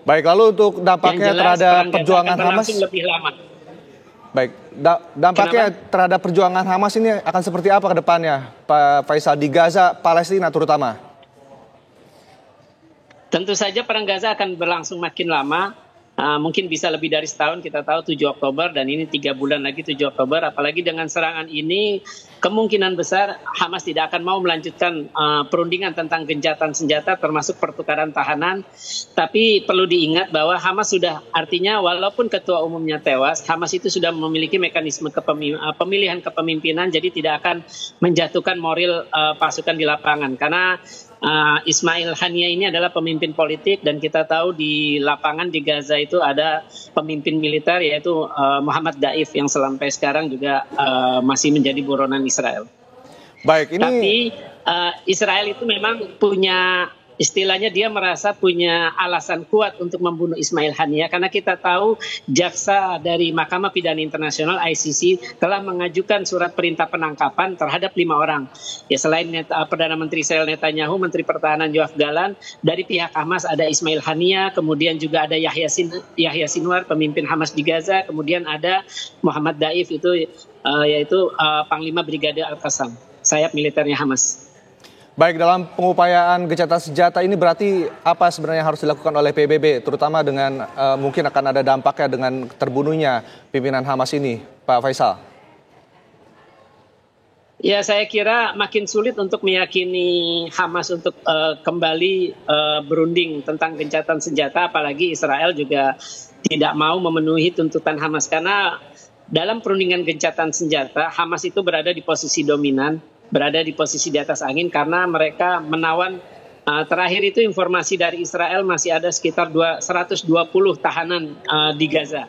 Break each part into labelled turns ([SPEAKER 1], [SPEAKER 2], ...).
[SPEAKER 1] Baik, lalu untuk
[SPEAKER 2] Yang
[SPEAKER 1] dampaknya
[SPEAKER 2] jelas
[SPEAKER 1] terhadap
[SPEAKER 2] perang Gaza
[SPEAKER 1] perjuangan
[SPEAKER 2] akan
[SPEAKER 1] Hamas,
[SPEAKER 2] berlangsung lebih lama.
[SPEAKER 1] baik, dampaknya
[SPEAKER 2] Kenapa?
[SPEAKER 1] terhadap perjuangan Hamas ini akan seperti apa ke depannya, Pak Faisal, di Gaza, Palestina terutama?
[SPEAKER 2] Tentu saja perang Gaza akan berlangsung makin lama, mungkin bisa lebih dari setahun. Kita tahu 7 Oktober dan ini 3 bulan lagi 7 Oktober. Apalagi dengan serangan ini kemungkinan besar Hamas tidak akan mau melanjutkan perundingan tentang gencatan senjata termasuk pertukaran tahanan. Tapi perlu diingat bahwa Hamas sudah, artinya walaupun ketua umumnya tewas, Hamas itu sudah memiliki mekanisme pemilihan kepemimpinan, jadi tidak akan menjatuhkan moral pasukan di lapangan. Karena Ismail Haniyeh ini adalah pemimpin politik dan kita tahu di lapangan di Gaza itu ada pemimpin militer yaitu Muhammad Daif yang sampai sekarang juga masih menjadi buronan Israel.
[SPEAKER 1] Baik, ini
[SPEAKER 2] Tapi Israel itu memang punya, istilahnya dia merasa punya alasan kuat untuk membunuh Ismail Haniyeh karena kita tahu jaksa dari Mahkamah Pidana Internasional ICC telah mengajukan surat perintah penangkapan terhadap 5 orang. Ya, selain Perdana Menteri Israel Netanyahu, Menteri Pertahanan Yoav Gallant, dari pihak Hamas ada Ismail Haniyeh, kemudian juga ada Yahya Sinwar, pemimpin Hamas di Gaza, kemudian ada Muhammad Daif itu yaitu Panglima Brigade Al-Qassam, sayap militernya Hamas.
[SPEAKER 1] baik, dalam pengupayaan gencatan senjata ini berarti apa sebenarnya harus dilakukan oleh PBB, terutama dengan mungkin akan ada dampaknya dengan terbunuhnya pimpinan Hamas ini, Pak Faisal?
[SPEAKER 2] Ya, saya kira makin sulit untuk meyakini Hamas untuk kembali berunding tentang gencatan senjata, apalagi Israel juga tidak mau memenuhi tuntutan Hamas. Karena dalam perundingan gencatan senjata, Hamas itu berada di posisi dominan, berada di posisi di atas angin karena mereka menawan, terakhir itu informasi dari Israel masih ada sekitar 120 tahanan di Gaza.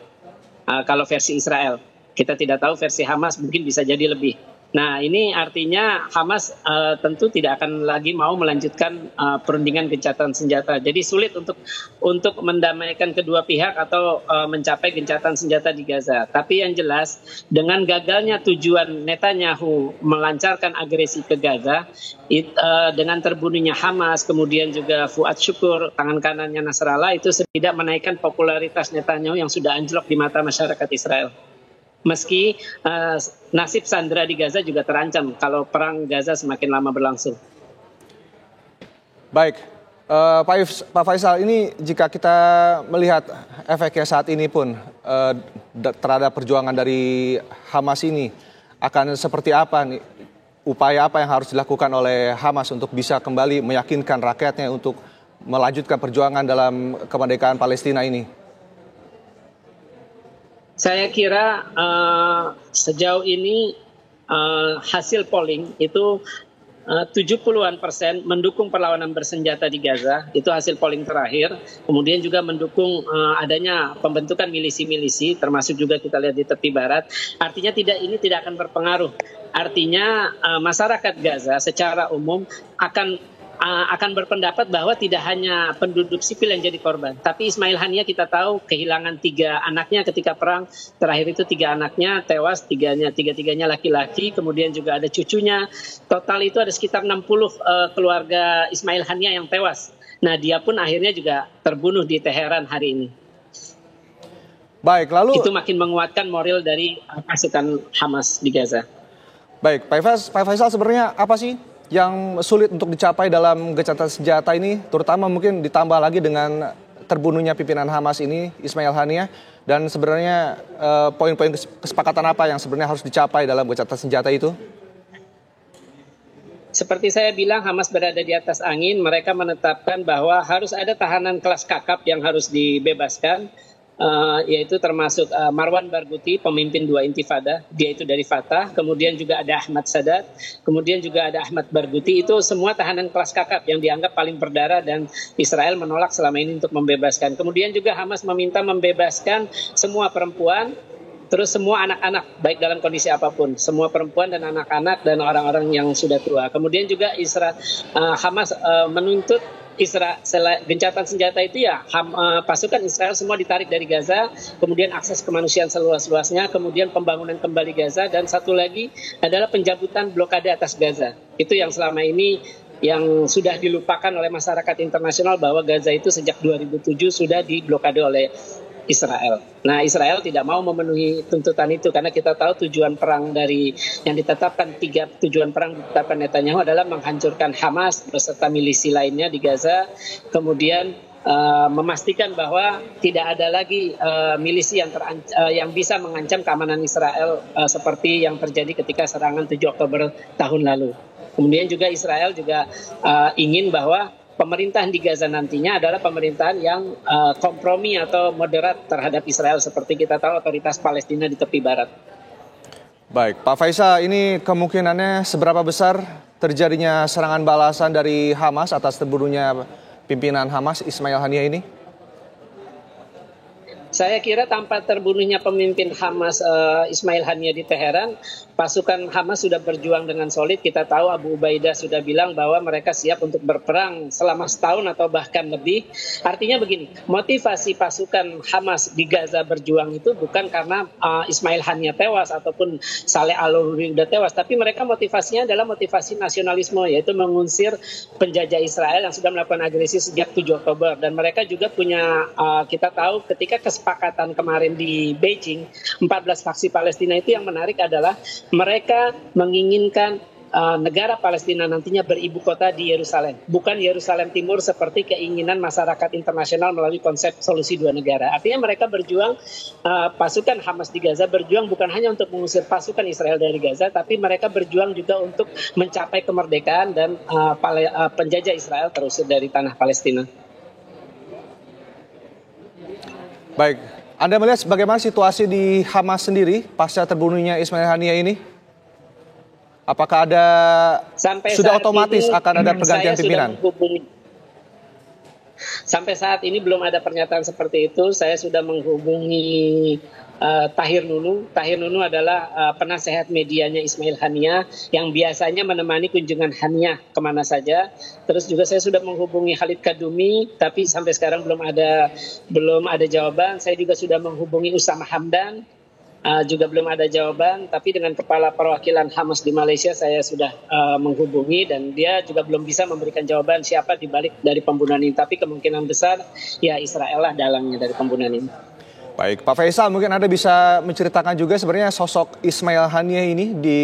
[SPEAKER 2] Kalau versi Israel, kita tidak tahu versi Hamas, mungkin bisa jadi lebih. Nah, ini artinya Hamas tentu tidak akan lagi mau melanjutkan perundingan gencatan senjata. Jadi sulit untuk mendamaikan kedua pihak atau mencapai gencatan senjata di Gaza. Tapi yang jelas dengan gagalnya tujuan Netanyahu melancarkan agresi ke Gaza, dengan terbunuhnya Hamas, kemudian juga Fuad Syukur, tangan kanannya Nasrallah, itu tidak menaikkan popularitas Netanyahu yang sudah anjlok di mata masyarakat Israel. Meski nasib sandera di Gaza juga terancam kalau perang Gaza semakin lama berlangsung.
[SPEAKER 1] Baik, Pak Faisal, ini jika kita melihat efeknya saat ini pun terhadap perjuangan dari Hamas ini, akan seperti apa nih, upaya apa yang harus dilakukan oleh Hamas untuk bisa kembali meyakinkan rakyatnya untuk melanjutkan perjuangan dalam kemerdekaan Palestina ini?
[SPEAKER 2] Saya kira sejauh ini hasil polling itu 70% mendukung perlawanan bersenjata di Gaza, itu hasil polling terakhir. Kemudian juga mendukung adanya pembentukan milisi-milisi, termasuk juga kita lihat di tepi barat. Artinya ini tidak akan berpengaruh. Artinya masyarakat Gaza secara umum akan berpendapat bahwa tidak hanya penduduk sipil yang jadi korban, tapi Ismail Haniyeh kita tahu kehilangan 3 anaknya ketika perang terakhir itu. 3 anaknya tewas, tiga-tiganya laki-laki, kemudian juga ada cucunya. Total itu ada sekitar 60 keluarga Ismail Haniyeh yang tewas. Nah, dia pun akhirnya juga terbunuh di Teheran hari ini.
[SPEAKER 1] Baik, lalu
[SPEAKER 2] itu makin menguatkan moral dari pasukan Hamas di Gaza.
[SPEAKER 1] Baik, Pak Faisal, sebenarnya apa sih yang sulit untuk dicapai dalam gencatan senjata ini, terutama mungkin ditambah lagi dengan terbunuhnya pimpinan Hamas ini, Ismail Haniyeh, dan sebenarnya poin-poin kesepakatan apa yang sebenarnya harus dicapai dalam gencatan senjata itu?
[SPEAKER 2] Seperti saya bilang, Hamas berada di atas angin. Mereka menetapkan bahwa harus ada tahanan kelas kakap yang harus dibebaskan, yaitu termasuk Marwan Barghouti, pemimpin 2 intifada, dia itu dari Fatah. Kemudian juga ada Ahmad Sadat, kemudian juga ada Ahmad Barghouti. Itu semua tahanan kelas kakap yang dianggap paling berdarah dan Israel menolak selama ini untuk membebaskan. Kemudian juga Hamas meminta membebaskan semua perempuan, terus semua anak-anak, baik dalam kondisi apapun, semua perempuan dan anak-anak dan orang-orang yang sudah tua. Kemudian juga Hamas menuntut gencatan senjata itu ya, pasukan Israel semua ditarik dari Gaza, kemudian akses kemanusiaan seluas-luasnya, kemudian pembangunan kembali Gaza, dan satu lagi adalah pencabutan blokade atas Gaza. Itu yang selama ini yang sudah dilupakan oleh masyarakat internasional bahwa Gaza itu sejak 2007 sudah diblokade oleh Israel. Nah, Israel tidak mau memenuhi tuntutan itu karena kita tahu tujuan perang dari yang ditetapkan, 3 tujuan perang ditetapkan Netanyahu adalah menghancurkan Hamas beserta milisi lainnya di Gaza, kemudian memastikan bahwa tidak ada lagi milisi yang bisa mengancam keamanan Israel seperti yang terjadi ketika serangan 7 Oktober tahun lalu. Kemudian juga Israel juga ingin bahwa pemerintahan di Gaza nantinya adalah pemerintahan yang kompromi atau moderat terhadap Israel seperti kita tahu otoritas Palestina di tepi barat.
[SPEAKER 1] Baik, Pak Faisal, ini kemungkinannya seberapa besar terjadinya serangan balasan dari Hamas atas terbunuhnya pimpinan Hamas Ismail Haniyeh ini?
[SPEAKER 2] Saya kira tanpa terbunuhnya pemimpin Hamas Ismail Haniyeh di Teheran, pasukan Hamas sudah berjuang dengan solid. Kita tahu Abu Ubaidah sudah bilang bahwa mereka siap untuk berperang selama setahun atau bahkan lebih. Artinya begini, motivasi pasukan Hamas di Gaza berjuang itu bukan karena Ismail Haniyeh tewas ataupun Saleh Al-Ruri sudah tewas, tapi mereka motivasinya adalah motivasi nasionalisme, yaitu mengusir penjajah Israel yang sudah melakukan agresi sejak 7 Oktober. Dan mereka juga punya, kita tahu ketika kesepakatan kemarin di Beijing, 14 faksi Palestina itu yang menarik adalah mereka menginginkan negara Palestina nantinya beribu kota di Yerusalem, bukan Yerusalem Timur seperti keinginan masyarakat internasional melalui konsep solusi dua negara. Artinya mereka berjuang, pasukan Hamas di Gaza berjuang bukan hanya untuk mengusir pasukan Israel dari Gaza, tapi mereka berjuang juga untuk mencapai kemerdekaan dan penjajah Israel terusir dari tanah Palestina.
[SPEAKER 1] Baik, Anda melihat bagaimana situasi di Hamas sendiri pasca terbunuhnya Ismail Haniyeh ini? Apakah sudah otomatis akan ada pergantian pimpinan?
[SPEAKER 2] Sampai saat ini belum ada pernyataan seperti itu. Saya sudah menghubungi Tahir Nunu. Tahir Nunu adalah penasehat medianya Ismail Haniyeh yang biasanya menemani kunjungan Haniyeh kemana saja. Terus juga saya sudah menghubungi Khalid Kadumi, tapi sampai sekarang belum ada jawaban. Saya juga sudah menghubungi Usama Hamdan, juga belum ada jawaban. Tapi dengan kepala perwakilan Hamas di Malaysia saya sudah menghubungi dan dia juga belum bisa memberikan jawaban siapa di balik dari pembunuhan ini. Tapi kemungkinan besar ya Israel lah dalangnya dari pembunuhan ini.
[SPEAKER 1] Baik, Pak Faisal, mungkin Anda bisa menceritakan juga sebenarnya sosok Ismail Haniyeh ini di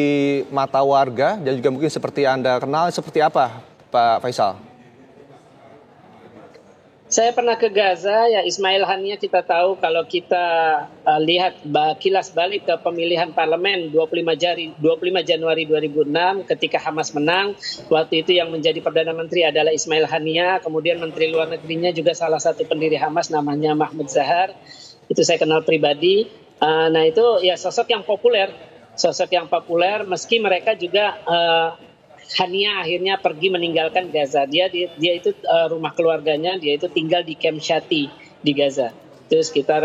[SPEAKER 1] mata warga dan juga mungkin seperti Anda kenal seperti apa, Pak Faisal?
[SPEAKER 2] Saya pernah ke Gaza, ya Ismail Haniyeh kita tahu kalau kita lihat kilas balik ke pemilihan parlemen 25 Januari 2006 ketika Hamas menang. Waktu itu yang menjadi Perdana Menteri adalah Ismail Haniyeh, kemudian Menteri Luar Negerinya juga salah satu pendiri Hamas namanya Mahmoud Zahar. Itu saya kenal pribadi. Nah itu ya sosok yang populer meski mereka juga Haniyeh akhirnya pergi meninggalkan Gaza. Dia itu rumah keluarganya, dia itu tinggal di Kem Shati di Gaza. Itu sekitar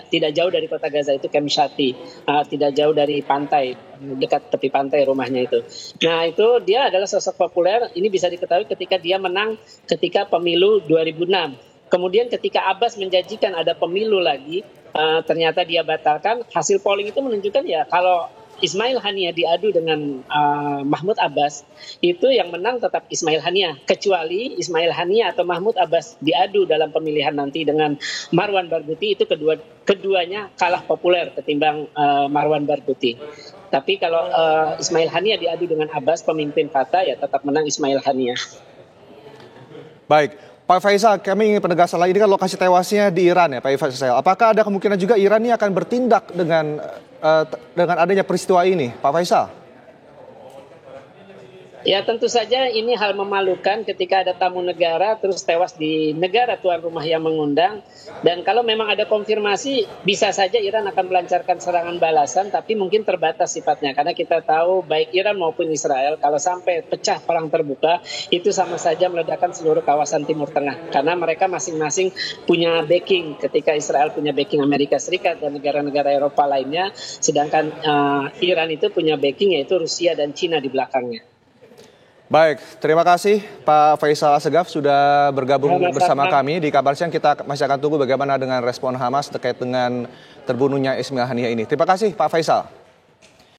[SPEAKER 2] tidak jauh dari kota Gaza, itu Kem Shati, tidak jauh dari pantai, dekat tepi pantai rumahnya itu. Nah itu dia adalah sosok populer. Ini bisa diketahui ketika dia menang ketika pemilu 2006. Kemudian ketika Abbas menjanjikan ada pemilu lagi, ternyata dia batalkan. Hasil polling itu menunjukkan ya kalau Ismail Haniyeh diadu dengan Mahmud Abbas, itu yang menang tetap Ismail Haniyeh. Kecuali Ismail Haniyeh atau Mahmud Abbas diadu dalam pemilihan nanti dengan Marwan Barghouti, itu keduanya kalah populer ketimbang Marwan Barghouti. Tapi kalau Ismail Haniyeh diadu dengan Abbas, pemimpin Fatah, ya tetap menang Ismail Haniyeh.
[SPEAKER 1] Baik, Pak Faisal, kami ingin penegasan lagi, ini kan lokasi tewasnya di Iran ya Pak Faisal. Apakah ada kemungkinan juga Iran ini akan bertindak dengan adanya peristiwa ini, Pak Faisal?
[SPEAKER 2] Ya tentu saja ini hal memalukan ketika ada tamu negara terus tewas di negara tuan rumah yang mengundang. Dan kalau memang ada konfirmasi, bisa saja Iran akan melancarkan serangan balasan, tapi mungkin terbatas sifatnya. Karena kita tahu baik Iran maupun Israel, kalau sampai pecah perang terbuka, itu sama saja meledakkan seluruh kawasan Timur Tengah. Karena mereka masing-masing punya backing, ketika Israel punya backing Amerika Serikat dan negara-negara Eropa lainnya, sedangkan Iran itu punya backing yaitu Rusia dan Cina di belakangnya.
[SPEAKER 1] Baik, terima kasih Pak Faisal Assegaf sudah bergabung bersama kami di Kabar Siang. Kita masih akan tunggu bagaimana dengan respon Hamas terkait dengan terbunuhnya Ismail Haniyeh ini. Terima kasih Pak Faisal.